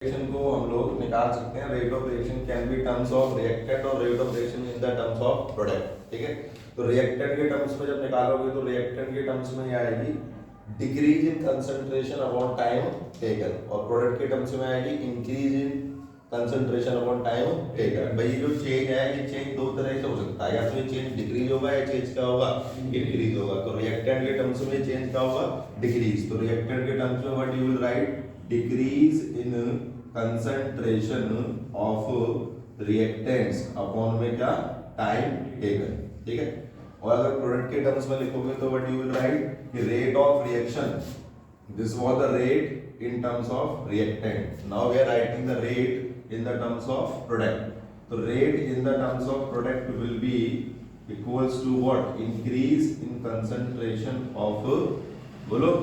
Reaction को हम लोग निकाल सकते हैं। Rate of reaction can be terms of reactant और rate of reaction in the terms of product. ठीक है, तो रिएक्टेंट के टर्म्स में जब निकालोगे तो रिएक्टेंट के टर्म्स में ये आएगी decrease in concentration upon time taken, और प्रोडक्ट के टर्म्स में आएगी increase in concentration upon time taken. भाई ये जो चेंज है ये चेंज दो तरह से हो सकता है, या तो ये चेंज डिक्रीज होगा या चेंज क्या होगा, इंक्रीज होगा। तो रिएक्टेंट के टर्म्स में चेंज क्या होगा, डिक्रीज। तो रिएक्टेंट के टर्म्स में what you will right, decrease in concentration of reactants upon में क्या, टाइम टेकन। ठीक है, और अगर प्रोडक्ट के टर्म्स में लिखोगे तो व्हाट यू विल राइट कि rate of reaction, this was the rate in terms of reactant, now we are writing the rate in the terms of product. तो rate in the terms of product will be equals to what, increase in concentration of, बोलो,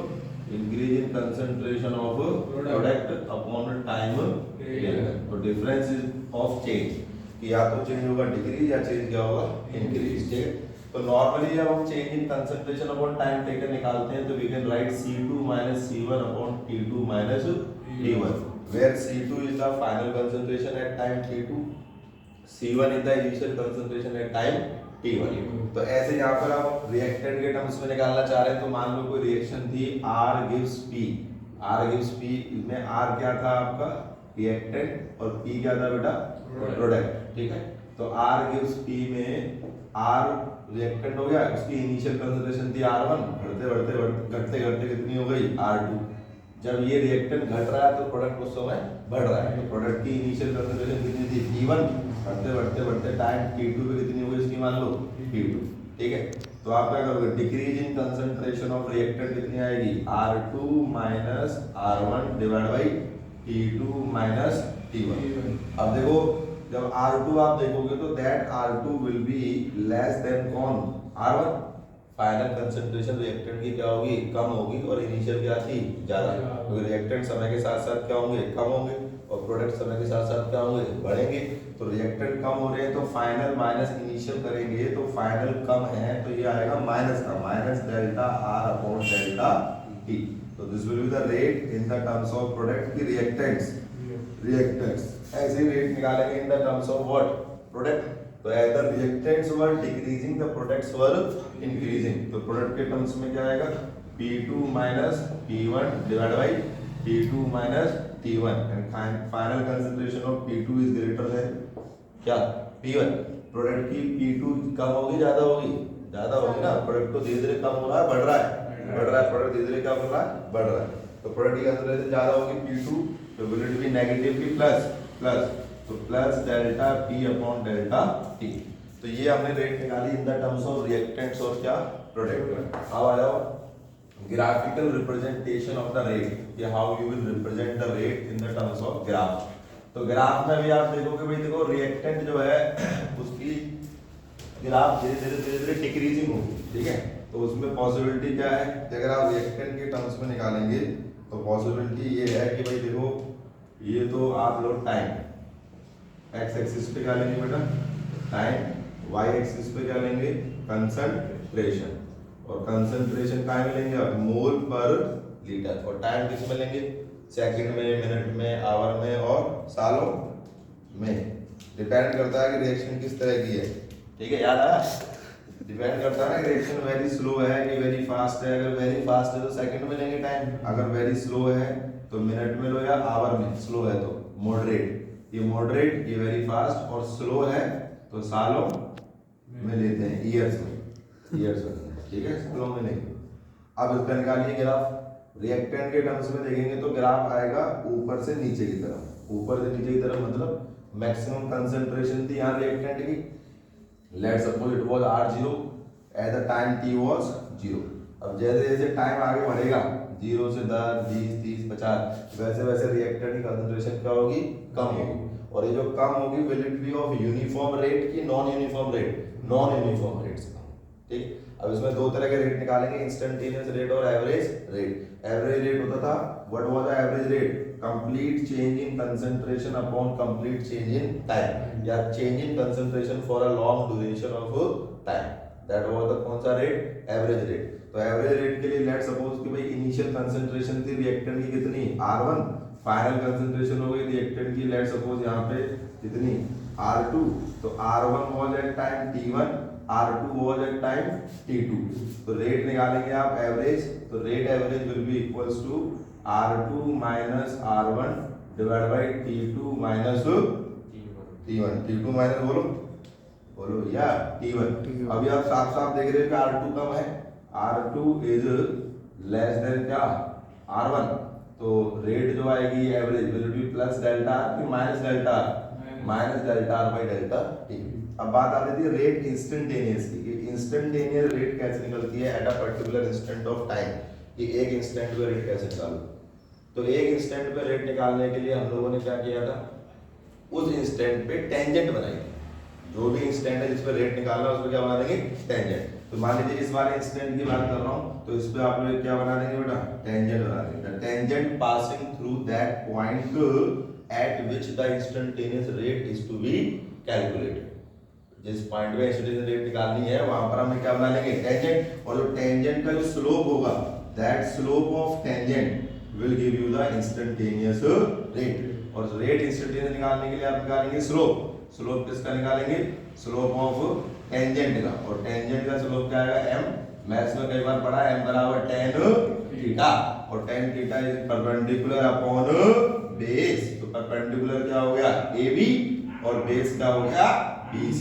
increase in concentration of product upon time taken। तो difference of change कि या तो change होगा decrease या change क्या होगा, इंक्रीज। ठीक है, तो नॉर्मली जब हम change in concentration upon time taken निकालते हैं तो we can write C2 - C1 upon T2 - T1, where C2 is the final concentration at time T2, C1 is the initial concentration at time T1। तो ऐसे यहाँ पर आप reactant के terms में निकालना चाह रहे हैं तो मान लो कोई रिएक्शन थी R gives P, R gives P में R क्या था आपका, रिएक्टेंट, और P क्या था बेटा, प्रोडक्ट। ठीक है, तो R gives P में R रिएक्टेंट हो गया, उसकी इनिशियल कंसंट्रेशन थी R1, बढ़ते बढ़ते घटते घटते कितनी हो गई, R2। जब ये रिएक्टेंट घट रहा है तो प्रोडक्ट उस समय बढ़ रहा है, तो प्रोडक्ट की इनिशियल कंसंट्रेशन कितनी थी, P1, बढ़ते बढ़ते बढ़ते टाइम T2 पे कितनी हो गई इसकी, मान लो P2। ठीक है, तो आप क्या करोगे, decrease in concentration of reactant कितनी आएगी, R2 minus R1 divide by T2 minus T1। अब देखो जब R2 आप देखोगे तो that R2 will be less than कौन, R1। फाइनल कंसंट्रेशन रिएक्टेंट की क्या होगी, कम होगी, और इनिशियल क्या थी, ज्यादा, क्योंकि रिएक्टेंट समय के साथ साथ क्या होंगे, कम होंगे, और प्रोडक्ट समय के साथ साथ क्या होंगे, बढ़ेंगे। तो रिएक्टेंट कम हो रहे हैं तो फाइनल माइनस इनिशियल करेंगे तो फाइनल कम है तो ये आएगा माइनस का, minus delta R upon delta T। तो this will be the rate in the terms of product की रिएक्टेंट्स ऐसे रेट निकालेंगे इन the terms of what, product. तो either reactants were decreasing, the products were increasing। तो product के terms में क्या आएगा, P2 minus P1 divided by T2 minus T1, and final concentration of P2 is greater than क्या, P1। Product की P2 कम होगी ज्यादा होगी, ज्यादा होगी ना, प्रोडक्ट तो धीरे धीरे कम हो रहा है, बढ़ रहा है, प्रोडक्ट धीरे धीरे क्या हो रहा है, बढ़ रहा है। तो प्रोडक्ट की कंसंट्रेशन ज्यादा होगी P2, तो विल इट बी नेगेटिव की प्लस, तो plus delta P upon delta T। तो ये हमने रेट निकाली in the terms of reactants और क्या, प्रोडक्ट। अब आ जाओ graphical representation of the rate, कि how you will represent the rate in the terms of graph. तो ग्राफ में भी आप देखोगे भाई, देखो रिएक्टेंट जो है उसकी ग्राफ धीरे धीरे डिक्रीजिंग होगी। ठीक है, तो उसमें पॉसिबिलिटी क्या है कि अगर आप रिएक्टेंट के टर्म्स में निकालेंगे तो पॉसिबिलिटी ये है कि भाई देखो, ये तो आप लोग टाइम एक्स एक्सिस पे क्या लेंगे बेटा, टाइम, वाई एक्सिस पे क्या लेंगे, कंसंट्रेशन, और कंसंट्रेशन कहाँ में लेंगे, मोल पर लीटर, और टाइम किस में लेंगे, सेकंड में, मिनट में, आवर में और सालों में। डिपेंड करता है कि रिएक्शन किस तरह की है। ठीक है, याद आया, डिपेंड करता है ना, रिएक्शन वेरी स्लो है कि वेरी फास्ट है। अगर वेरी फास्ट है तो सेकंड में लेंगे टाइम, अगर वेरी स्लो है तो मिनट में लो या आवर में, स्लो है तो मॉडरेट, ये मॉडरेट, ये वेरी फास्ट, और स्लो है तो सालों में लेते हैं, ईयर्स में। ठीक है, सालों में नहीं। अब इसका निकालिए ग्राफ। रिएक्टेंट के टर्म्स में देखेंगे तो ग्राफ आएगा ऊपर से नीचे की तरफ, ऊपर से नीचे की तरफ मतलब मैक्सिमम कंसंट्रेशन थी यहाँ रिएक्टेंट की, let suppose it was R0 at the time T was 0। अब जैसे जैसे टाइम आगे बढ़ेगा 0 से 10, 20, 30, 50, वैसे वैसे रिएक्टेंट की कंसंट्रेशन क्या होगी, कम होगी। और ये जो कम होगी will it be of uniform rate की non uniform rate, non uniform rate से कम। ठीक, अब इसमें दो तरह के रेट निकालेंगे, इंस्टेंटेनियस रेट और एवरेज रेट। एवरेज रेट होता था, what was the average rate, complete change in concentration upon complete change in time, या change in concentration for a long duration of time, that was the कौन सा rate, average rate. तो average rate के लिए let suppose कि भाई initial concentration थी reactant की कितनी, R1, फाइनल कंसंट्रेशन हो गई रिएक्टेंट की, लेट्स सपोज यहाँ पे कितनी R2, तो R1 was at time T1, R2 was at time T2, तो रेट निकालेंगे आप एवरेज, तो rate average will be equals to R2 minus R1 divide by T2 minus T1, T2 minus बोलो या T1। अभी आप साफ साफ देख रहे हो कि R2 कम है, R2 इज लेस देन क्या R1, तो रेट जो आएगी average will be plus delta कि minus delta, minus delta R by delta T। अब बात आ रही थी रेट इंस्टेंटेनियस की, इंस्टेंटेनियस रेट कैसे निकलती है at a particular instant of time, कि एक इंस्टेंट पे रेट कैसे निकालो। तो एक इंस्टेंट पे रेट निकालने के लिए हम लोगों ने क्या किया था, उस इंस्टेंट पे टेंजेंट बनाई, जो भी इंस्टेंट है जिस पे रेट निकालना है उस पे क्या बना देंगे टेंजेंट। तो मान लीजिए इस वाले इंस्टेंट की बात कर रहा हूं, तो इस पे आप लोग क्या बना देंगे बेटा, टेंजेंट बना देंगे, tangent passing through that point at which the instantaneous rate is to be calculated. जिस पॉइंट पे इंस्टेंटेनियस रेट निकालनी है वहां पर हम क्या बना लेंगे टेंजेंट, और जो टेंजेंट का जो स्लोप होगा that slope of tangent will give you the instantaneous rate. और रेट इंस्टेंटेनियस निकालने के लिए आप निकालेंगे स्लोप, स्लोप किसका निकालेंगे, स्लोप ऑफ टेंजेंट का, और टेंजेंट का स्लोप क्या आएगा m, मैथ्स में कई बार पढ़ा है m बराबर tan थीटा, और tan theta is perpendicular upon base, तो परपेंडिकुलर क्या हो गया AB और बेस क्या हो गया BC,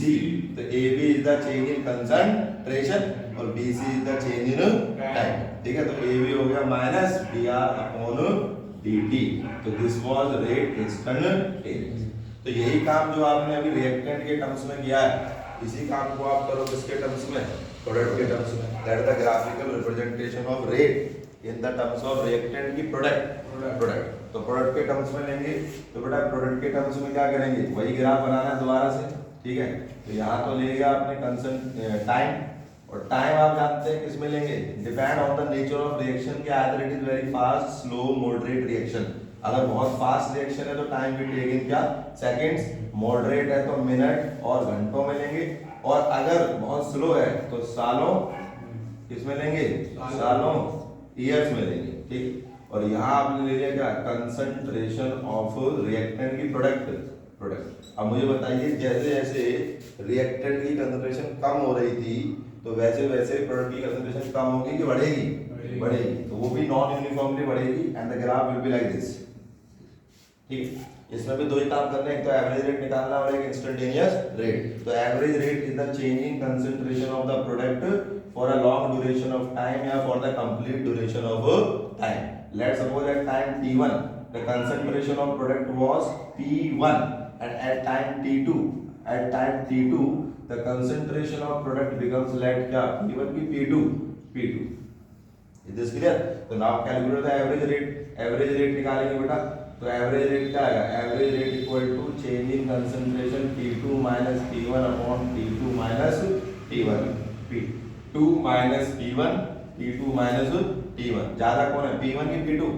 तो AB is the change in concentration और BC is the change in time, ठीक है। तो AB हो गया माइनस dr अपॉन dt, तो दिस वाज रेट इंस्टेंटेनियस। तो यही काम जो आपने अभी रिएक्टेंट के टर्म्स में किया है, इसी काम को आप करो किसके टर्म्स में, प्रोडक्ट के टर्म्स में, that is the graphical representation of rate in the terms of reactant की प्रोडक्ट। तो प्रोडक्ट के टर्म्स में लेंगे, तो बेटा प्रोडक्ट के टर्म्स में क्या करेंगे, वही ग्राफ बनाना है दोबारा से, ठीक है। तो यहाँ तो लेगा आपने कंसंट टाइम, और टाइम आप जानते हैं किस में लेंगे, depend on the nature of reaction, कि either it is very fast, slow, moderate reaction. अगर बहुत फास्ट रिएक्शन है तो टाइम विल टेक इन क्या सेकंड्स, मॉडरेट है तो मिनट और घंटों में लेंगे, और अगर बहुत स्लो है तो सालों किसमें लेंगे, सालों ईयर्स में लेंगे, ठीक। और यहाँ आपने ले लिया क्या, कंसंट्रेशन ऑफ रिएक्टेंट की प्रोडक्ट। अब मुझे बताइए जैसे जैसे रिएक्टेंट की कंसंट्रेशन कम हो रही थी तो वैसे वैसे प्रोडक्ट की कंसंट्रेशन कम होगी कि बढ़ेगी, बढ़ेगी, तो वो भी नॉन यूनिफॉर्मली बढ़ेगी, and the graph will be like this, ठीक। इसमें भी दो ही काम करने हैं, एक तो एवरेज रेट निकालना और एक इंस्टेंटेनियस रेट। तो average rate is the change in concentration of the product for a long duration of time या for the complete duration of time. Let's suppose at time T1 the concentration of product was P1, and at time T2 the concentration of product becomes let क्या P1 की P2। Is this clear? तो now calculate the average rate निकालेंगे बेटा, तो average rate क्या आएगा, average rate equal to change in concentration P2 minus P1 upon T2 minus T1, P2 minus P1, T2 minus T1। ज्यादा कौन है, P1 की P2,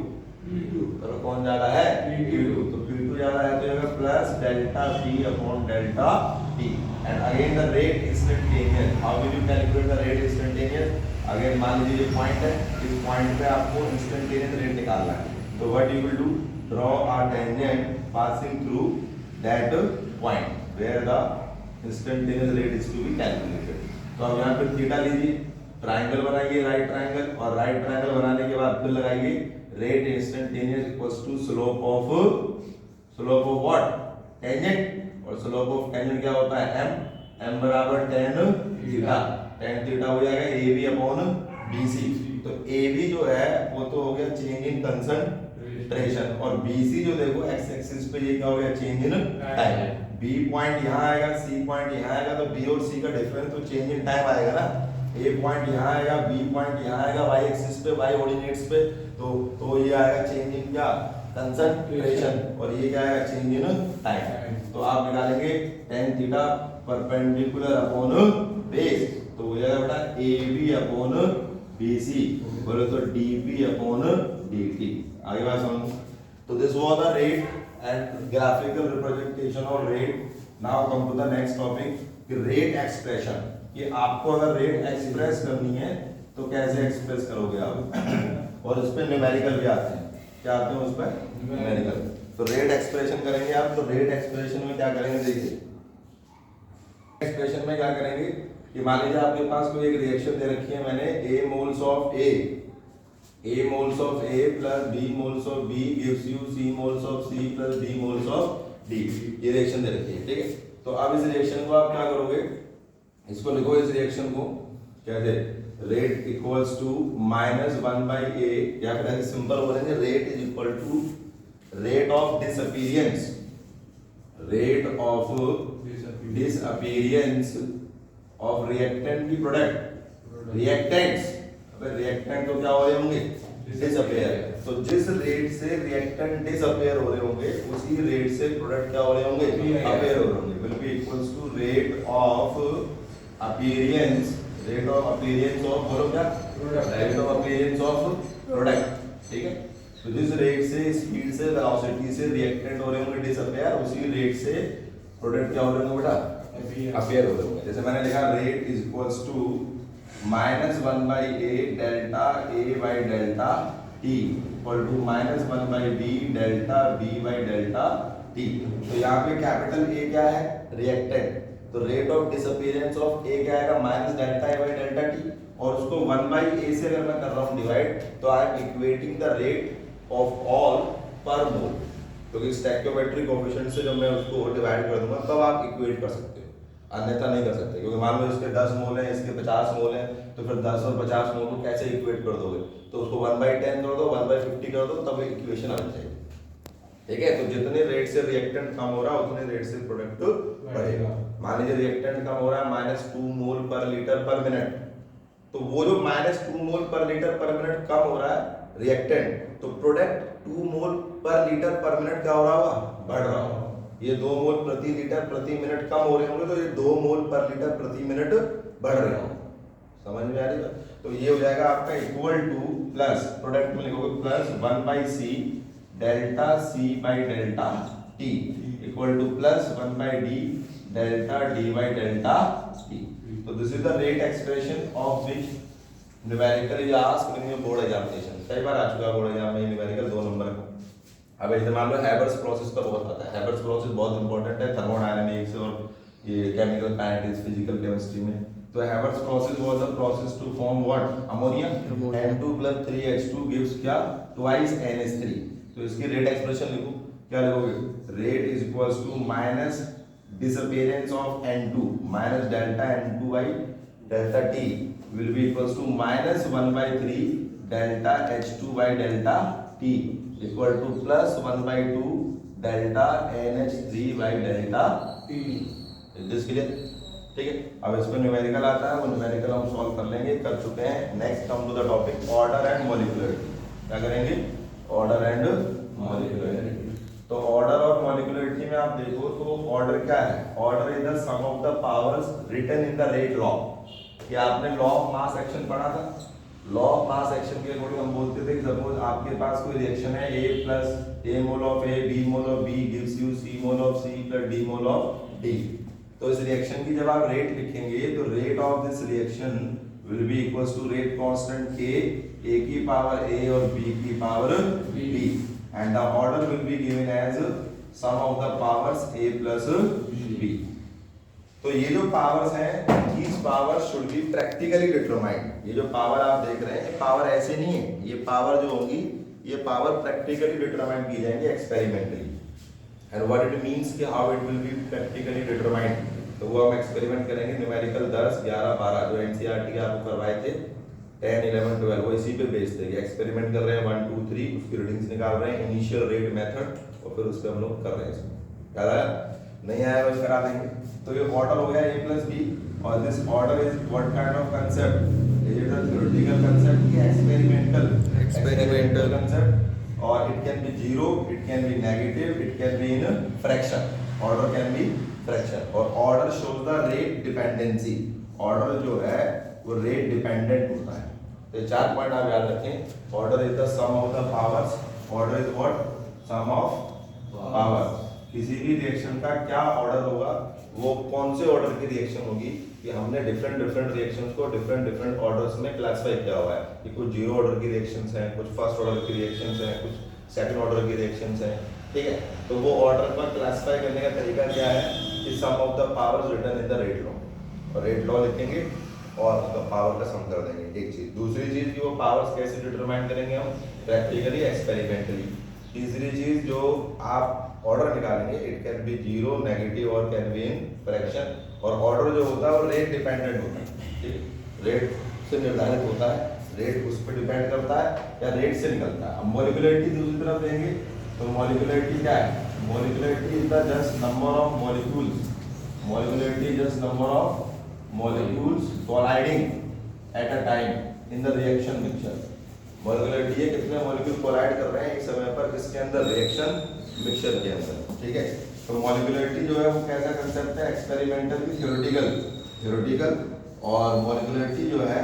तो कौन ज्यादा है, P2, तो P2 ज्यादा है तो ये plus delta P upon delta T, and again the rate instantaneous. How will you calculate the rate instantaneous, again मान लीजिए ये पॉइंट है, इस पॉइंट पे आपको इंस्टेंटेनियस रेट निकालना है, तो what you will do, draw a tangent passing through that point where the instantaneous rate is to be calculated। तो अब यहाँ पे थीटा लीजिए, ट्राइंगल बनाइए राइट ट्राइंगल, और राइट ट्राइंगल बनाने के बाद फिर लगाइए rate instantaneous equals to slope of what, tangent, और स्लोप ऑफ टेंजेंट क्या होता है m बराबर tan थीटा हो जाएगा AB अपॉन BC। तो AB जो है वो तो हो गया चेंज इन कंसंट्रेशन, और BC जो देखो x एक्सिस पे ये क्या हो गया, change in time. B point यहाँ आएगा, C पॉइंट यहाँ आएगा, तो B और C का डिफरेंस तो चेंज इन टाइम आएगा ना। A पॉइंट यहाँ आएगा, B पॉइंट यहाँ आएगा, y एक्सिस पे, y ऑर्डिनेट्स पे, तो ये आएगा चेंज इन क्या, कंसंट्रेशन, और ये क्या आएगा, चेंज इन टाइम। तो आप निकालेंगे tan theta perpendicular upon base, तो हो जाएगा बेटा AB अपॉन BC, बोलो तो DP अपॉन DT। आगे बात समझो। तो this was the rate and graphical representation of rate. Now come to the next topic, rate expression. कि आपको अगर रेट एक्सप्रेस करनी है तो कैसे एक्सप्रेस करोगे आप और उस पर न्यूमेरिकल भी आते हैं, क्या आते हैं उस पर न्यूमेरिकल। तो रेट एक्सप्रेशन करेंगे आप, तो रेट एक्सप्रेशन में क्या करेंगे, देखिए एक्सप्रेशन में क्या करेंगे कि मान लीजिए आपके पास कोई एक रिएक्शन दे रखी है मैंने, A moles of A moles of A plus B moles of B gives you C moles of C plus D moles of D, ये रिएक्शन दे रखी है, ठीक है। तो अब इस रिएक्शन को आप क्या करोगे, इसको लिखो, इस रिएक्शन को कहते हैं रेट इक्वल्स टू -1/A, या फिर ऐसे सिंपल बोलेंगे rate is equal to rate of disappearance, rate of disappearance of reactant की प्रोडक्ट, रिएक्टेंट्स, अबे रिएक्टेंट तो क्या हो रहे होंगे, डिसअपीयर, तो जिस रेट से रिएक्टेंट डिसअपीयर हो रहे होंगे उसी रेट से प्रोडक्ट क्या हो रहे होंगे, अपीयर हो रहे होंगे, will be equals to rate of appearance, rate of appearance of, बोलो क्या, rate of appearance of product, ठीक है। तो जिस रेट से, स्पीड से, वेलोसिटी से रिएक्टेंट हो रहे होंगे डिसअपीयर, उसी रेट से प्रोडक्ट क्या हो रहे होंगे बेटा, अपीयर हो रहे होंगे। जैसे मैंने लिखा rate is equals to -1/A delta A by delta T equal to -1/B delta B by delta T। तो यहाँ पे कैपिटल A क्या है, रिएक्टेंट, तो rate of disappearance of A क्या आएगा, -delta A by delta T, और उसको 1/A से अगर मैं कर रहा हूँ डिवाइड, तो I am equating the rate of all पर मोल, क्योंकि स्टैकियोमेट्रिक कोएफिशिएंट से जब मैं उसको डिवाइड कर दूंगा तब आप इक्वेट कर सकते हो, अन्यथा नहीं कर सकते, क्योंकि मान लो इसके 10 मोल हैं, इसके 50 मोल हैं, तो फिर 10 और 50 मोल को कैसे इक्वेट कर दोगे, तो उसको 1/10 कर दो, 1/50 कर दो, तब इक्वेशन आ जाएगी, ठीक है। तो जितने रेट से रिएक्टेंट कम हो रहा है उतने रेट से प्रोडक्ट बढ़ेगा। मान लीजिए रिएक्टेंट कम हो रहा है -2 मोल पर लीटर पर मिनट, तो वो जो -2 मोल पर लीटर पर मिनट कम हो रहा है रिएक्टेंट, तो प्रोडक्ट 2 मोल पर लीटर पर मिनट क्या हो रहा होगा, बढ़ रहा होगा। ये 2 मोल प्रति लीटर प्रति मिनट कम हो रहे होंगे, तो ये 2 मोल पर लीटर प्रति मिनट बढ़ रहे होंगे, समझ में आ रही है। तो ये हो जाएगा आपका इक्वल टू प्लस, प्रोडक्ट में लिखोगे plus 1/C delta C by delta T equal to plus 1/D delta D by delta T। तो this is the rate expression of which numerical is asked in your board examination, कई बार आ चुका है board exam में numerical 2 number का। अब ऐसे मान लो Haber's process का बहुत आता है, हैबर्स प्रोसेस बहुत इंपॉर्टेंट है थर्मोडायनामिक्स और ये केमिकल काइनेटिक्स, फिजिकल केमिस्ट्री में। तो Haber's process was the process to form what, ammonia, N2 + 3H2 gives क्या, ट्वाइस NH3। तो इसकी रेट एक्सप्रेशन लिखो, क्या लिखोगे, rate is equals to minus disappearance of N2 minus delta N2 by delta T will be equals to -1/3 delta H2 by delta T equal to plus 1/2 delta NH3 by delta T। This clear, ठीक है। अब इस पर numerical आता है, वो numerical हम solve कर लेंगे, कर चुके हैं। Next come to the topic order and molecularity. क्या करेंगे, ऑर्डर एंड मॉलिक्यूलरिटी। तो ऑर्डर और मॉलिक्यूलरिटी में आप देखो तो ऑर्डर क्या है, order is the sum of the powers written in the rate law. क्या आपने लॉ ऑफ मास एक्शन पढ़ा था, लॉ ऑफ मास एक्शन के अकॉर्डिंग हम बोलते थे कि सपोज आपके पास कोई रिएक्शन है, A mole of A B mole of B gives you C mole of C plus D mole of D। तो इस रिएक्शन की जब आप रेट लिखेंगे तो rate of this reaction will be equals to rate constant K, A की power A और B की power B, and the order will be given as sum of the powers A plus B। तो ये जो powers हैं, these powers should be practically determined। ये जो power आप देख रहे हैं, पावर ऐसे नहीं है, ये पावर जो होंगी ये पावर प्रैक्टिकली डिटरमाइन की जाएंगी experimentally. And what it means कि how it will be practically determined, तो वो हम एक्सपेरिमेंट करेंगे। न्यूमेरिकल 10, 11, 12 जो एनसीईआरटी के आपको करवाए थे 10, 11, 12 वो इसी पे बेस्ड है। एक्सपेरिमेंट कर रहे हैं 1, 2, 3, उसकी रीडिंग्स निकाल रहे हैं, इनिशियल रेट मेथड, और फिर उस पे हम लोग कर रहे हैं। इसमें याद आया, नहीं आया बस करा देंगे। तो ये ऑर्डर हो गया A प्लस B, और this order is what kind of concept, is it a theoretical concept या एक्सपेरिमेंटल कांसेप्ट, और it can be zero, it can be negative, it can be in fraction, order can be fraction. और order shows the rate dependency, order जो है वो rate dependent होता है। तो 4 point आप याद रखें, order is the sum of the powers, order is what, sum of powers. किसी भी रिएक्शन का क्या ऑर्डर होगा, वो कौन से ऑर्डर की रिएक्शन होगी, कि हमने डिफरेंट रिएक्शंस को डिफरेंट ऑर्डर्स में क्लासिफाई किया हुआ है कि कुछ जीरो ऑर्डर की रिएक्शंस हैं, कुछ फर्स्ट ऑर्डर की रिएक्शंस हैं, कुछ सेकंड ऑर्डर की रिएक्शंस हैं, ठीक है। तो वो ऑर्डर पर क्लासिफाई करने का तरीका क्या है कि sum of the powers written in the rate law, और रेट लॉ लिखेंगे और उसका पावर का सम कर देंगे, एक चीज। दूसरी चीज कि वो पावर्स कैसे डिटरमाइन करेंगे हम, प्रैक्टिकली, एक्सपेरिमेंटली। तीसरी चीज जो आप ऑर्डर निकालेंगे, it can be zero, negative और कैन बी इन फ्रैक्शन, और ऑर्डर जो होता है वो रेट डिपेंडेंट होता है, ठीक, रेट से निर्धारित होता है, रेट उस पर डिपेंड करता है या रेट से निकलता है। अब मॉलिक्यूलरिटी दूसरी तरफ देंगे तो मॉलिक्यूलरिटी क्या है, molecularity is the just number of molecules, molecularity is just number of molecules colliding at a time in the reaction mixture. Molecularity है कितने मॉलिक्यूल कोलाइड कर रहे हैं एक समय पर किसके अंदर, रिएक्शन मिक्सचर के अंदर, ठीक है। तो मॉलिक्यूलरिटी जो है वो कैसा कंसेप्ट है, एक्सपेरिमेंटल की थ्योरेटिकल, और मॉलिक्यूलरिटी जो है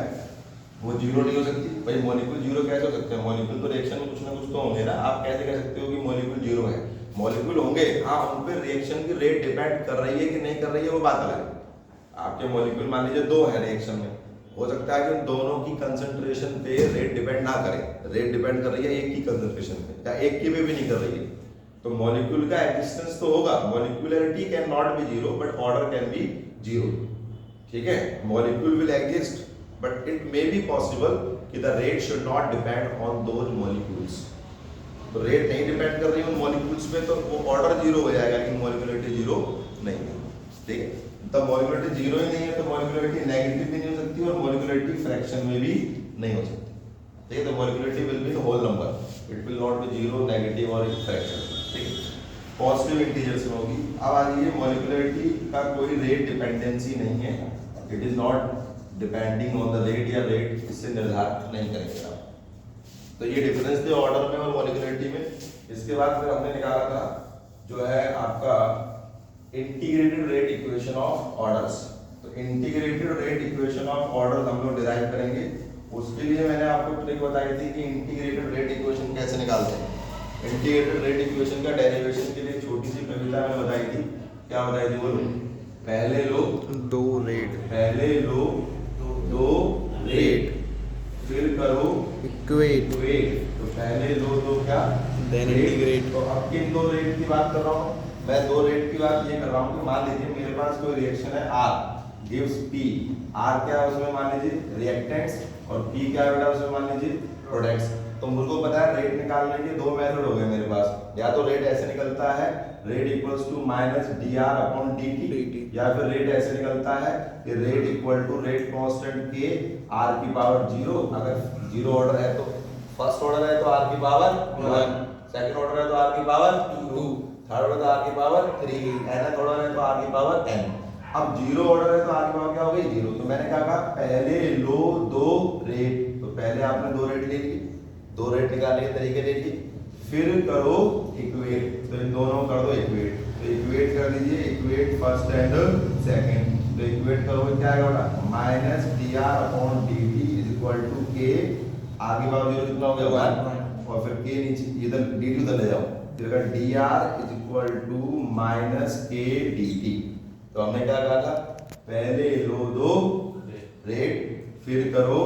वो जीरो नहीं हो सकती। भाई मॉलिक्यूल जीरो कैसे हो सकते हैं, मॉलिक्यूल तो रिएक्शन में कुछ ना कुछ तो होंगे ना, आप कैसे कह सकते हो कि मॉलिक्यूल जीरो है, मॉलिक्यूल होंगे, हाँ उन पे रिएक्शन की रेट डिपेंड कर रही है कि नहीं कर रही है वो बात अलग है। आपके मॉलिक्यूल मान लीजिए दो है रिएक्शन में, हो सकता है कि उन दोनों की कंसंट्रेशन पे रेट डिपेंड ना करे, रेट डिपेंड कर रही है एक की कंसंट्रेशन पे या एक की पे भी नहीं कर रही है, तो मॉलिक्यूल का एग्जिस्टेंस तो होगा। Molecularity can not be zero but order can be zero, ठीक है। Molecule will exist but it may be possible कि the rate should not depend on those molecules। तो रेट नहीं डिपेंड कर रही है उन मॉलिक्यूल्स पे, तो वो ऑर्डर जीरो हो जाएगा, लेकिन मॉलिक्यूलरिटी जीरो नहीं है, ठीक है। तब मॉलिक्यूलरिटी जीरो ही नहीं है तो मॉलिक्यूलरिटी नेगेटिव भी नहीं हो सकती और मॉलिक्यूलरिटी फ्रैक्शन में भी नहीं हो सकती, ठीक है। तो molecularity will be whole number, it will not be zero, negative और फ्रैक्शन, ठीक है। पॉजिटिव इंटीजर्स में होगी। अब आ जाइए मॉलिक्यूलरिटी का कोई रेट डिपेंडेंसी नहीं है, it is not depending on the rate, या रेट इससे निर्धारित नहीं करेंगे आप। तो ये डिफरेंस थे ऑर्डर में और मॉलिक्यूलरिटी में। इसके बाद फिर हमने निकाला था जो है आपका integrated rate equation of orders. तो integrated rate equation of orders हम लोग डिराइव करेंगे। उसके लिए मैंने आपको ट्रिक बताई थी कि इंटीग्रेटेड रेट इक्वेशन कैसे निकालते हैं। इंटीग्रेटेड रेट इक्वेशन का डेरिवेशन के लिए छोटी सी कविता मैंने बताई थी, क्या बताई थी बोलो, पहले लो दो रेट, पहले लो दो रेट, फिर करो इक्वेट, तो पहले लो दो क्या, देन इंटीग्रेट। तो अब किन दो रेट की बात कर रहा हूँ मैं, दो रेट की बात ये कर रहा हूँ कि मान लीजिए मेरे पास कोई रिएक्शन है R गिव्स P, R क्या है उसमें मान लीजिए रिएक्टेंट्स, और P क्या है बेटा उसमें मान लीजिए प्रोडक्ट्स। तो मुझको पता है रेट निकालने के दो मेथड हो गए मेरे पास, या तो रेट ऐसे निकलता है rate equals to minus dr upon dt, या फिर रेट ऐसे निकलता है कि rate equal to rate constant के r की पावर 0, अगर जीरो ऑर्डर है तो फर्स्ट ऑर्डर है तो r की पावर 1, सेकंड ऑर्डर है तो r की पावर 2, थर्ड ऑर्डर है तो r की पावर 3, nth ऑर्डर है तो r की पावर n। अब जीरो ऑर्डर है तो r की पावर क्या हो गई 0। तो मैंने क्या कहा, पहले लो दो रेट, तो पहले आपने दो रेट ले लिए, दो रेट निकालने के तरीके ले लिए, फिर करो इक्वेट, तो इन दोनों कर दो इक्वेट, तो इक्वेट कर दीजिए, इक्वेट फर्स्ट एंड सेकंड, तो इक्वेट करोगे क्या आएगा बेटा, minus dr upon dt is equal to k, आगे पावर 0 कितना हो गया 1, और फिर k नीचे इधर dt उधर ले जाओ, फिर अगर dr is equal to minus k dt। तो हमने क्या कहा था, पहले लो दो रेट, फिर करो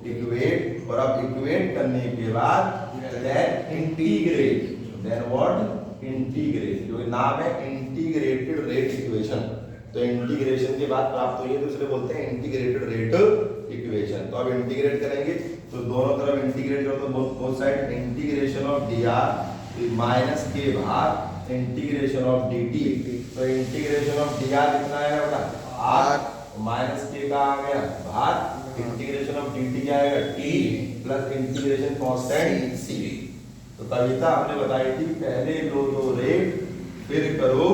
इक्वेट, और अब इक्वेट करने के बाद then integrate, then what integrate, जो नाम है इंटीग्रेटेड रेट इक्वेशन। तो इंटीग्रेशन के बाद प्राप्त हुई है तो इसलिए बोलते हैं इंटीग्रेटेड रेट इक्वेशन। तो अब इंटीग्रेट करेंगे तो दोनों तरफ इंटीग्रेट करो तो both side integration of dr minus के भाग इंटीग्रेशन ऑफ dt। तो इंटीग्रेशन ऑफ dr कितना आएगा बेटा r, माइनस के का आ गया भाग इंटीग्रेशन ऑफ dt क्या आएगा t, plus integration constant c। तो कविता हमने बताई थी, पहले लो दो रेट, फिर करो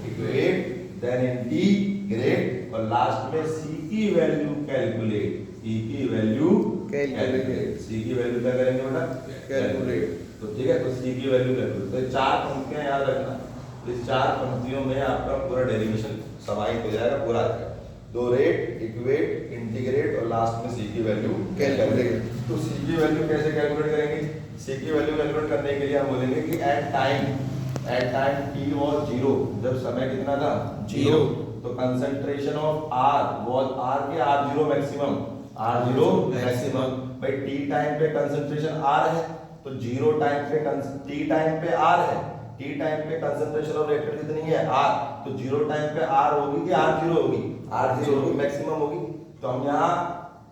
इक्वेट, देन इंटीग्रेट, और लास्ट में c की वैल्यू कैलकुलेट, c की वैल्यू कैलकुलेट, c की वैल्यू क्या करेंगे बेटा कैलकुलेट। तो ठीक है, तो c की वैल्यू कैलकुलेट। तो चार पंक्तियां याद रखना, तो इस चार पंक्तियों में आपका पूरा डेरिवेशन समाहित हो जाएगा, पूरा आ जाएगा, दो रेट, इक्वेट, इंटीग्रेट, और लास्ट में c की वैल्यू कैलकुलेट। तो c की वैल्यू कैसे कैलकुलेट करेंगे, c की वैल्यू कैलकुलेट करने के लिए हम बोलेंगे कि एट टाइम t was 0, जब समय कितना था 0, तो concentration of r was r के r0 मैक्सिमम, भाई t टाइम पे कंसंट्रेशन r है, तो जीरो टाइम पे टी टाइम पे आर है, टी टाइम पे कंसंट्रेशन ऑफ रिएक्टेंट कितनी है आर, तो जीरो टाइम पे आर होगी कि आर जीरो होगी, आर जीरो होगी, मैक्सिमम होगी। तो हम यहाँ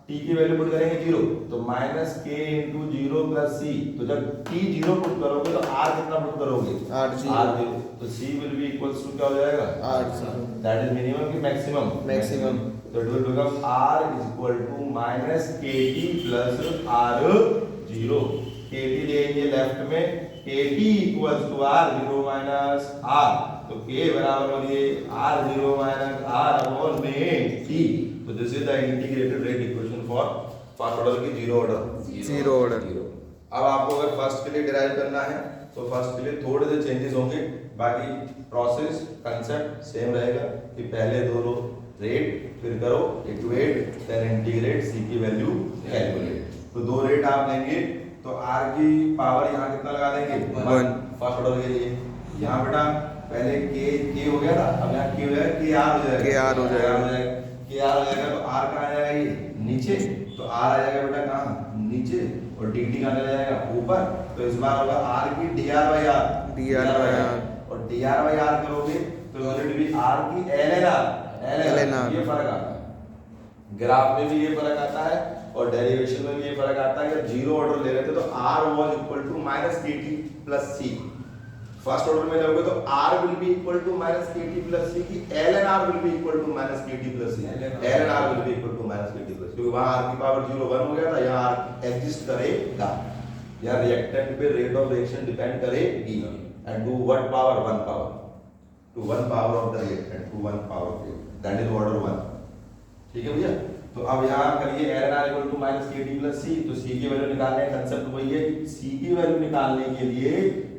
टी की वैल्यू पुट करेंगे जीरो, तो माइनस के इंटू जीरो प्लस सी, तो जब टी जीरो पुट करोगे तो आर कितना पुट करोगे आर जीरो, तो C will be equals to क्या हो जाएगा R zero, that is minimum की मैक्सिमम, मैक्सिमम, तो it will become R is equal to minus के T plus R zero, K T लेंगे लेफ्ट में, K T equals to R zero minus R, तो K बराबर होगी R zero minus R upon में T, तो this is the integrated rate equation for first order की zero order. अब आपको अगर फर्स्ट के लिए डिराइव करना है तो फर्स्ट के लिए थोड़े से चेंजेस होंगे, बाकी प्रोसेस कंसेप्ट सेम रहेगा कि पहले दो लो रेट, फिर करो इक्वेट, देन इंटीग्रेट, सी की वैल्यू कैलकुलेट। तो दो रेट आप लेंगे तो आर की पावर यहाँ कितना लगा देंगे 1 फर्स्ट ऑर्डर के लिए, यहाँ बेटा पहले के हो गया था, अब यहाँ के हो जाएगा, के आर हो जाएगा, के आर हो जाएगा, तो आर कहाँ जाएगा ये नीचे, तो आर आ जाएगा बेटा कहाँ नीचे, और डी टी कहाँ जाएगा ऊपर, तो इस बार होगा आर की डी आर बाई आर, और डी आर बाई आर करोगे तो यूनिट भी आर की एल एन आर, ये फर्क आता है, ग्राफ में भी ये फर्क आता है और डेरिवेशन में भी ये फर्क आता है। अगर जीरो ऑर्डर ले रहे थे तो r was equal to minus के T plus c, first order में लोगे तो r will be equal to minus के टी प्लस सी की l N r will be equal to minus के T plus c, l N r will be equal to minus के T plus, क्योंकि वहां r की power 0 1 हो गया था, यहाँ r एग्जिस्ट करेगा, यहाँ रिएक्टेंट पे रेट ऑफ रिएक्शन डिपेंड करेगी, and to what power 1 power, to 1 power of the reactant, to 1 power, that is order 1, ठीक है भैया। तो अब यहाँ करिए L N R equal to minus के टी प्लस सी, तो सी की वैल्यू निकालने का कंसेप्ट वही है, सी की वैल्यू निकालने के लिए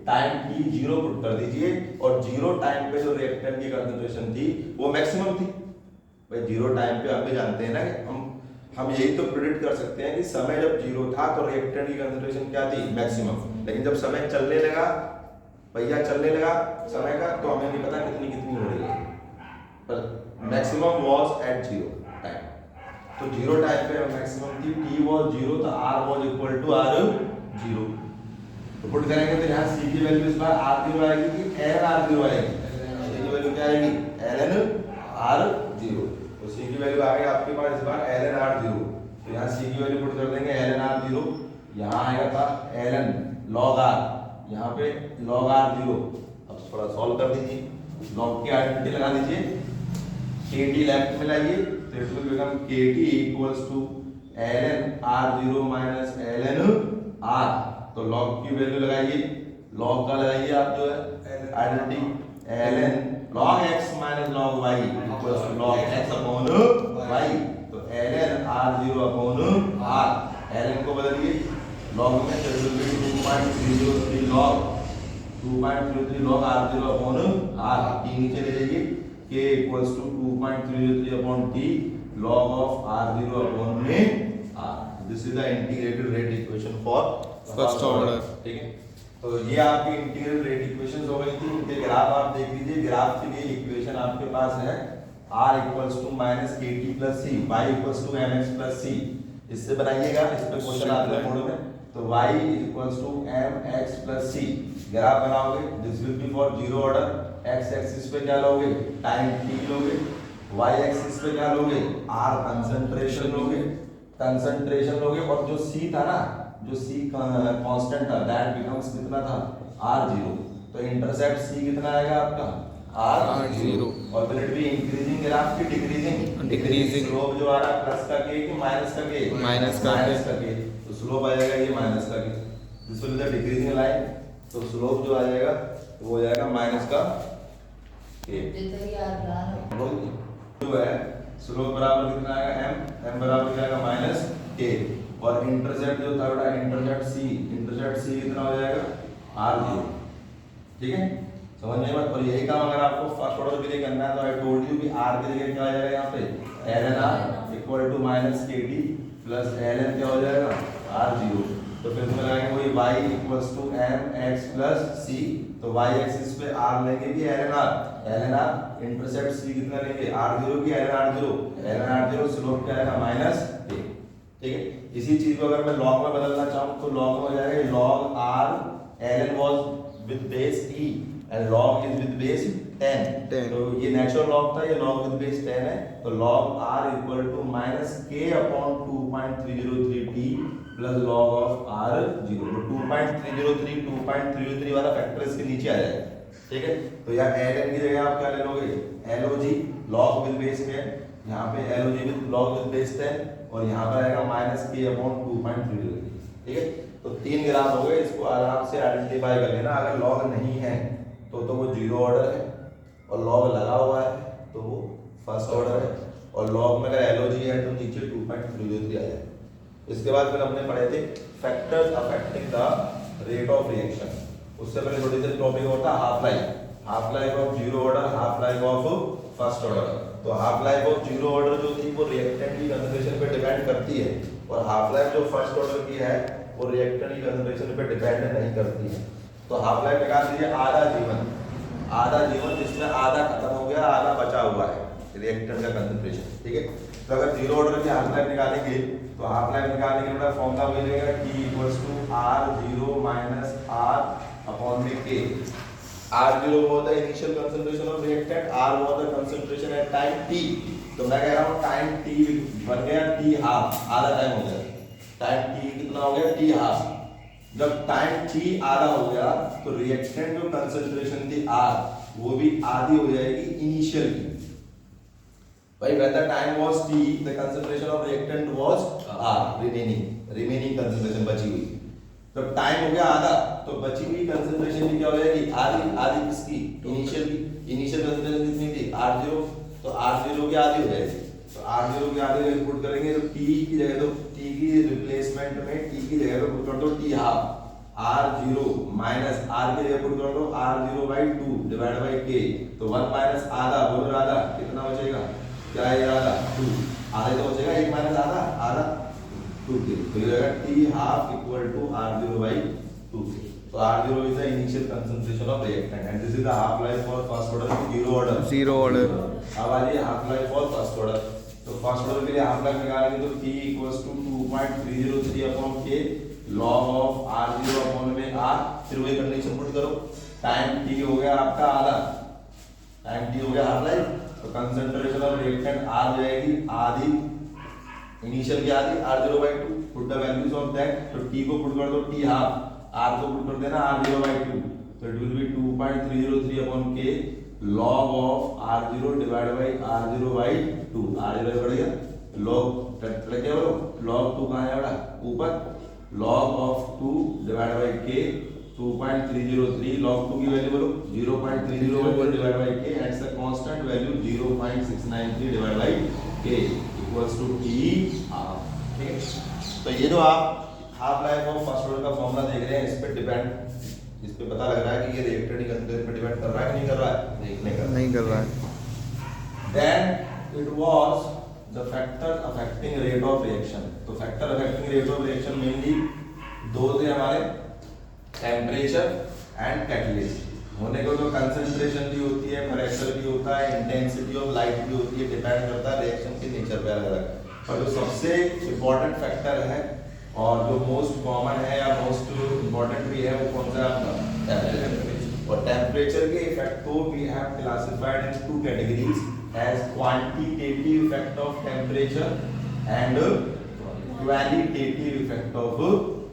टाइम टी जीरो पुट कर दीजिए, और जीरो टाइम पे जो रिएक्टेंट की कंसंट्रेशन थी वो मैक्सिमम थी। भाई जीरो टाइम पे आप भी जानते हैं ना कि हम यही तो प्रेडिक्ट कर सकते हैं कि समय जब जीरो था तो रिएक्टेंट की कंसंट्रेशन क्या थी मैक्सिमम, लेकिन जब समय चलने लगा, भैया चलने लगा समय का, तो हमें नहीं पता कितनी कितनी हो रही है, पर maximum was at zero time, तो जीरो टाइम पे मैक्सिमम थी, टी वाज जीरो, तो R was equal to R zero, तो पुट करेंगे तो यहाँ सी की वैल्यू इस बार आर जीरो आएगी कि एल आर जीरो आएगी, सी की वैल्यू क्या आएगी एल एन आर जीरो, तो सी की वैल्यू आ गई आपके पास इस बार एल एन आर जीरो, तो यहाँ सी की वैल्यू पुट कर देंगे एल एन आर जीरो, यहाँ आएगा था एल एन लॉग आर, यहाँ पे लॉग आर जीरो, अब थोड़ा सॉल्व कर दीजिए, लॉग की आइडेंटिटी लगा दीजिए, के टी लेफ्ट में लाइए, तो it will become k T equals to l N r zero minus l N r, तो लॉग की वैल्यू लगाइए, लॉग का लगाइए आप जो है identity, l n log x minus log y equals to log x upon y, तो l N r zero upon r, l n को बदलिए लॉग में, तो it will be 2.303 log 2.33 log r zero upon r, T नीचे ले जाइए, k equals to 2.303 upon t log of r0 upon में r, this is the integrated rate equation for first order, ठीक है। तो ये आपकी इंटीग्रेटेड रेट इक्वेशंस हो गई थी, इनके ग्राफ आप देख लीजिए, ग्राफ के लिए इक्वेशन आपके पास है r equals to minus kt plus c, y equals to mx plus c, इससे बनाइएगा, इस पे क्वेश्चन आते हैं मोड में, तो y equals to mx plus c, graph बनाओगे, this will be for zero order, x axis पे क्या लोगे टाइम t लोगे, y एक्सिस पे क्या लोगे r कंसंट्रेशन लोगे, और जो c था ना, जो c कांस्टेंट था, दैट बिकम्स कितना था r0, तो इंटरसेप्ट c कितना आएगा आपका r0, और will it be increasing graph की डिक्रीजिंग, स्लोप जो आ रहा है प्लस का k कि माइनस का k, तो स्लोप आ जाएगा ये माइनस का k, this will be the decreasing line, तो स्लोप जो आ जाएगा वो हो जाएगा माइनस का k, जो है स्लोप बराबर कितना आएगा m बराबर क्या आएगा माइनस k, और इंटरसेप्ट जो था बेटा इंटरसेप्ट c कितना हो जाएगा r0, ठीक है, समझ में बात। और यही काम अगर आपको फर्स्ट ऑर्डर के लिए करना है तो आई टोल्ड यू कि r की जगह क्या आ जाएगा यहाँ पे ln r equal to minus kt plus ln क्या हो जाएगा r0, तो फिर इसमें लगाएंगे वही y equals to mx plus c, तो y एक्सिस पे r लेंगे कि ln r, इंटरसेप्ट c कितना लेंगे r0 की ln r0, स्लोप क्या आएगा माइनस k, ठीक है। इसी चीज को अगर मैं लॉग में बदलना चाहूँ तो लॉग में हो जाएगा log are ln was with base e and log is with base 10 तो ये नेचुरल लॉग था, ये log with base 10 है, तो log r equal to minus k upon 2.303t plus log of r 0। तो 2.303 2.303 वाला फैक्टर इसके नीचे आ जाएगा, ठीक है। तो यहाँ ln की जगह आप क्या ले लोगे, log log with base 10, यहाँ पे log with log with base 10 और यहाँ पर आएगा माइनस के अपॉन 2.303, ठीक है। तो तीन ग्राफ हो गए, इसको आराम से आइडेंटिफाई कर लेना। अगर लॉग नहीं है तो वो जीरो ऑर्डर है, और लॉग लगा हुआ है तो वो फर्स्ट ऑर्डर है, और लॉग में अगर एलओजी है तो नीचे 2.303 आ जाए। इसके बाद फिर हमने पढ़े थे factors affecting the rate of reaction. उससे पहले थोड़ी सी टॉपिक होता है half life of zero order, half life of first order. तो half life of zero order जो थी वो रिएक्टेंट की कंसंट्रेशन पे डिपेंड करती है, और हाफ लाइफ जो फर्स्ट ऑर्डर की है वो रिएक्टेंट की कंसंट्रेशन पे डिपेंड नहीं करती है। तो हाफ लाइफ निकाल दीजिए आधा जीवन जिसमें आधा खत्म हो गया, आधा बचा हुआ है रिएक्टेंट का कंसंट्रेशन, ठीक है। तो अगर जीरो ऑर्डर की हाफ लाइफ निकालेंगे तो हाफ लाइफ निकालने के लिए फॉर्मूला वही रहेगा T equals to R0 minus R upon में K। R0 was the initial concentration of reactant, R was the concentration at time T। तो मैं कह रहा हूँ टाइम T बन गया T हाफ, आधा टाइम हो गया। टाइम T कितना हो गया, T हाफ। जब टाइम T आधा हो गया तो रिएक्टेंट जो कंसंट्रेशन थी R वो भी आधी हो जाएगी इनिशियल की। भाई when the time was T, the concentration of reactant was R, remaining concentration बची हुई। जब टाइम हो गया आधा तो बची हुई कंसंट्रेशन भी क्या हो जाएगी, आधी किसकी, इनिशियल की। इनिशियल कंसंट्रेशन कितनी थी, R0, तो R0 की आधी हो जाएगी। तो R0 की आधी जगह पुट करेंगे तो T की जगह, तो T की रिप्लेसमेंट में T की जगह पे पुट कर दो T half, R0 minus R की जगह पुट कर दो R0 by 2 divide by K। तो 1 माइनस आधा, बोलो आधा, कितना बचेगा, क्या है आधा, 2, आधे तो बचेगा, 1 माइनस आधा 2K। तो ये रहेगा T half equal to R0 by 2K। तो R0 is the initial concentration of reactant and this is the half life for first order, zero order। अब आ जाइए half life for first order. तो first order के लिए half life निकालेंगे तो T equals to 2.303 upon K log of R0 upon में R। फिर वही कंडीशन पुट करो, टाइम T हो गया आपका आधा, टाइम T हो गया हाफ लाइफ, तो कंसंट्रेशन ऑफ रिएक्टेंट R जाएगी आधी, इनिशियल की आधी R0 by 2। Put the values of that, तो T को पुट कर दो T हाफ, R को पुट कर देना R0 by 2, तो it will be 2.303 upon K log of R0 divide by R0 by 2। R0 बढ़ गया, log क्या बोलो, log 2 कहाँ है बड़ा ऊपर, log of 2 divide by K 2.303, log 2 की वैल्यू बोलो 0.301 divide by K and the constant value 0.693 divide by K equals to T half, ठीक है। तो ये जो आप half life of first order का फॉर्मूला देख रहे हैं, इस पे डिपेंड, इस पे पता लग रहा है कि ये रिएक्टेंट की कंसंट्रेशन पे डिपेंड कर रहा है कि नहीं कर रहा है, नहीं कर रहा है। Then it was the factor affecting rate of reaction. तो factor affecting rate of reaction mainly दो थे हमारे, टेम्परेचर एंड कैटलिस्ट। होने को तो कंसंट्रेशन भी होती है, प्रेशर भी होता है, इंटेंसिटी ऑफ लाइट भी होती है, डिपेंड करता है रिएक्शन के नेचर पे अलग-अलग। और जो सबसे इंपॉर्टेंट फैक्टर है और जो मोस्ट कॉमन है या मोस्ट इंपॉर्टेंट भी है वो कौन सा है आपका, टेम्परेचर। और टेम्परेचर के इफेक्ट को we have classified in two categories as quantitative effect of temperature and qualitative effect of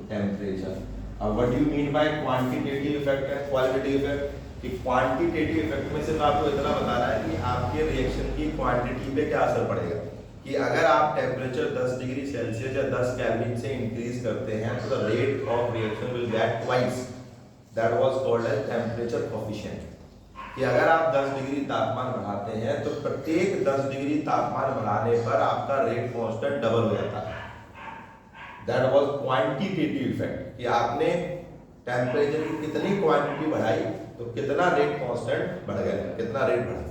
temperature. अब what do you mean by quantitative effect and qualitative effect? कि क्वांटिटेटिव इफेक्ट में सिर्फ आपको इतना बताना है कि आपके रिएक्शन की क्वांटिटी पे क्या असर पड़ेगा। कि अगर आप टेम्परेचर 10 डिग्री सेल्सियस या 10 केल्विन से इंक्रीज करते हैं तो the rate of reaction will get twice, that was called as temperature coefficient. कि अगर आप 10 डिग्री तापमान बढ़ाते हैं तो प्रत्येक 10 डिग्री तापमान बढ़ाने पर आपका रेट कांस्टेंट डबल हो जाता है। दैट वाज क्वांटिटेटिव इफेक्ट कि आपने टेम्परेचर की कितनी क्वांटिटी बढ़ाई तो कितना रेट कांस्टेंट बढ़ गया, कितना रेट बढ़ा।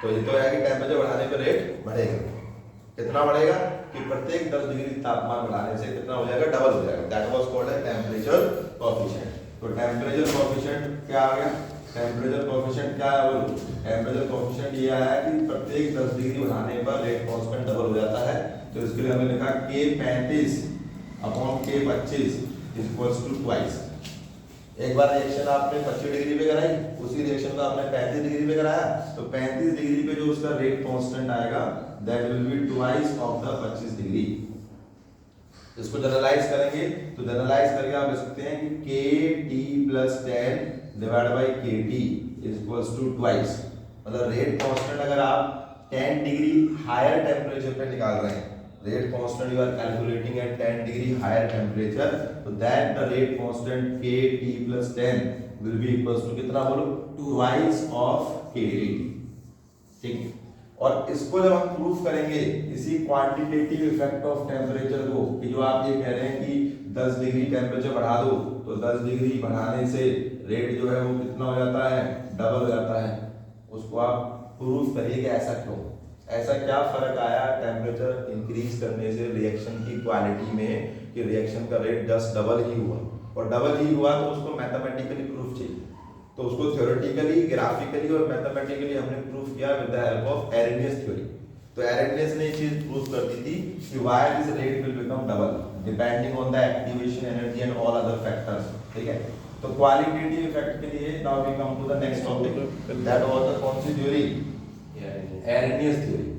तो ये तो है कि टेम्परेचर बढ़ाने पर रेट बढ़ेगा, कितना बढ़ेगा कि प्रत्येक 10 डिग्री तापमान बढ़ाने से कितना हो जाएगा, डबल हो जाएगा। That was called as temperature coefficient. तो टेम्परेचर कोएफिशिएंट क्या आ गया, टेम्परेचर कोएफिशिएंट क्या है बोलो? टेम्परेचर कोएफिशिएंट ये आया कि प्रत्येक 10 डिग्री बढ़ाने पर रेट कांस्टेंट डबल हो जाता है। तो इसके लिए हमने लिखा K 35 upon K 25 equals to twice. एक बार रिएक्शन आपने 25 डिग्री पे कराई, उसी रिएक्शन को आपने 35 डिग्री पे कराया, तो 35 डिग्री पे जो उसका रेट कांस्टेंट आएगा that will be twice of the 25 degree. इसको जनरलाइज करेंगे तो जनरलाइज करके आप लिख सकते हैं कि KT + 10 divide by KT equals to twice. मतलब रेट कांस्टेंट अगर आप 10 डिग्री हायर टेम्परेचर पे निकाल रहे हैं, rate constant you are calculating at 10 degree higher temperature, so that the rate constant KT + 10 will be equals to कितना बोलो? Twice of KT। ठीक, और इसको जब हम प्रूफ करेंगे इसी क्वांटिटेटिव इफेक्ट ऑफ टेम्परेचर को, कि जो आप ये कह रहे हैं कि 10 डिग्री टेम्परेचर बढ़ा दो तो 10 डिग्री बढ़ाने से रेट जो है वो कितना हो जाता है? डबल हो जाता है। उसको आप प्रूफ करिए कि ऐसा क्यों, ऐसा क्या फर्क आया टेम्परेचर इंक्रीज करने से रिएक्शन की क्वालिटी में कि रिएक्शन का रेट जस्ट डबल ही हुआ। और डबल ही हुआ तो उसको मैथमेटिकली प्रूफ चाहिए, तो उसको थ्योरेटिकली, ग्राफिकली और मैथमेटिकली हमने प्रूफ किया with the help of Arrhenius theory. तो एरेनियस ने ये चीज प्रूफ कर दी थी कि why this rate will become double depending on the activation energy and all other factors. ठीक है, तो क्वालिटेटिव इफेक्ट के लिए now we come to the next topic, that was the कौन सी थ्योरी? Erroneous theory.